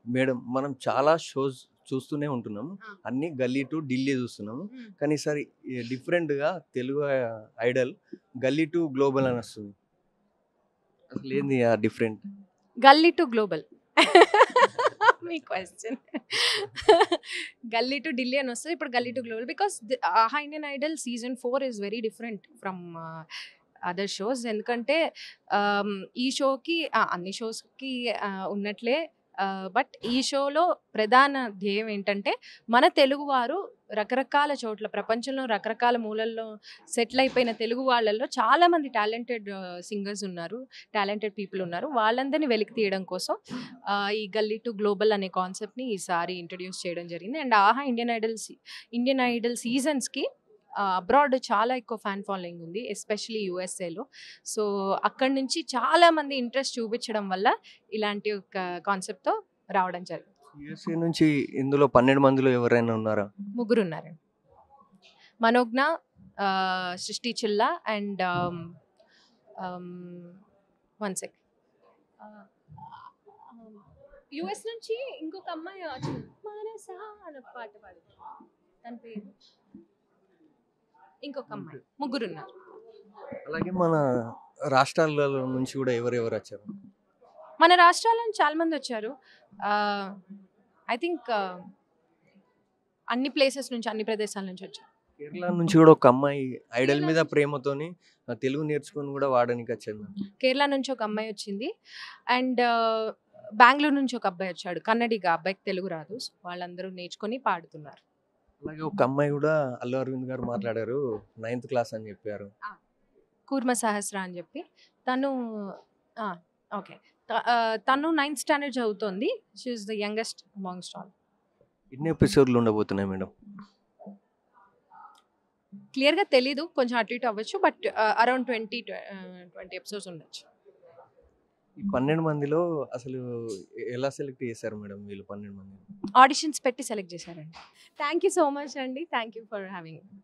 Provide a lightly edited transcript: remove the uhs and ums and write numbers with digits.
Madam మనం చాలా shows చూస్తూనే ఉంటున్నాం. ఆ! అన్నీ 'గల్లీ టు ఢిల్లీ' చూస్తున్నాము. హ్మ్. కానీ ఈసారి డిఫరెంట్‌గా తెలుగు ఐడల్ 'గల్లీ టు గ్లోబల్' అని వస్తుంది. అసలేంది ఆ డిఫరెంట్? 'గల్లీ టు గ్లోబల్' మీ క్వెషన్. 'గల్లీ టు ఢిల్లీ' అని వస్తది. ఇప్పుడు 'గల్లీ టు గ్లోబల్' బికాస్ 'ఆహా Indian Idol' season 4 is very different from other shows. ఎందుకంటే ఈ షోకి అన్ని షోస్‌కి ఉన్నట్లే బట్ ఈ షోలో ప్రధాన ధ్యేయం ఏంటంటే మన తెలుగువారు రకరకాల చోట్ల ప్రపంచంలో రకరకాల మూలల్లో సెటిల్ అయిపోయిన తెలుగు వాళ్ళల్లో చాలామంది టాలెంటెడ్ సింగర్స్ ఉన్నారు. టాలెంటెడ్ పీపుల్ ఉన్నారు. వాళ్ళందరినీ వెలికి తీయడం కోసం ఈ 'గల్లీ టు గ్లోబల్' అనే కాన్సెప్ట్‌ని ఈసారి ఇంట్రడ్యూస్ చేయడం జరిగింది. అండ్ 'ఆహా ఇండియన్ ఐడల్' సీజన్స్‌కి అబ్రాడ్ చాలా ఎక్కువ ఫ్యాన్ ఫాలోయింగ్ ఉంది. ఎస్పెషల్లీ యూఎస్ఏలో. సో, అక్కడి నుంచి చాలామంది ఇంట్రెస్ట్ చూపించడం వల్ల ఇలాంటి ఒక కాన్సెప్ట్‌తో రావడం జరిగింది. యూఎస్ఏ నుంచి ఇందులో 12 మందిలో ఎవరైనా ఉన్నారా? ముగ్గురున్నారండి. మనోజ్ఞ, సృష్టి Chilla and one sec US నుంచి ఇంకొక అమ్మాయి వచ్చింది. మనసా అనే పాట పాడింది. తన పేరు ఇంకొక అమ్మాయి. ముగ్గురున్నారు. అలాగే మన రాష్ట్రాలలో నుంచి కూడా ఎవరెవరు వచ్చారు? మన రాష్ట్రాల నుంచి చాలా మంది వచ్చారు. ఐ థింక్ అన్ని ప్లేసెస్ నుంచి, అన్ని ప్రదేశాల నుంచి వచ్చారు. కేరళ నుంచి కూడా ఒక అమ్మాయి ఐడల్ మీద ప్రేమతోని తెలుగు నేర్చుకొని కూడా వాడడానికి వచ్చింది. కేరళ నుంచి ఒక అమ్మాయి వచ్చింది. అండ్ బెంగుళూరు నుంచి ఒక అబ్బాయి వచ్చాడు. కన్నడిగా, అబ్బాయికి తెలుగు రాదు. సో, వాళ్ళందరూ నేర్చుకొని పాడుతున్నారు. అలాగే ఒక అమ్మాయి కూడా అల్లు అరవింద్ గారు మాట్లాడారు. 9th క్లాస్ అని చెప్పారు. కూర్మ సహస్ర అని చెప్పి తను ఓకే. తను 9th స్టాండర్డ్ చదువుతోంది. She is the youngest amongst all. ఎన్ని ఎపిసోడ్లు ఉండబోతున్నాయి మేడం? క్లియర్‌గా తెలీదు. కొంచెం అటు ఇటు అవ్వచ్చు. బట్ అరౌండ్ 20 ఎపిసోడ్స్ ఉండొచ్చు. ఈ 12 మందిలో అసలు ఎలా సెలెక్ట్ చేశారు మేడం వీళ్ళు 12 మందిని? ఆడిషన్స్ పెట్టి సెలెక్ట్ చేశారండి. థ్యాంక్ యూ సో మచ్ అండి. Thank you for having me.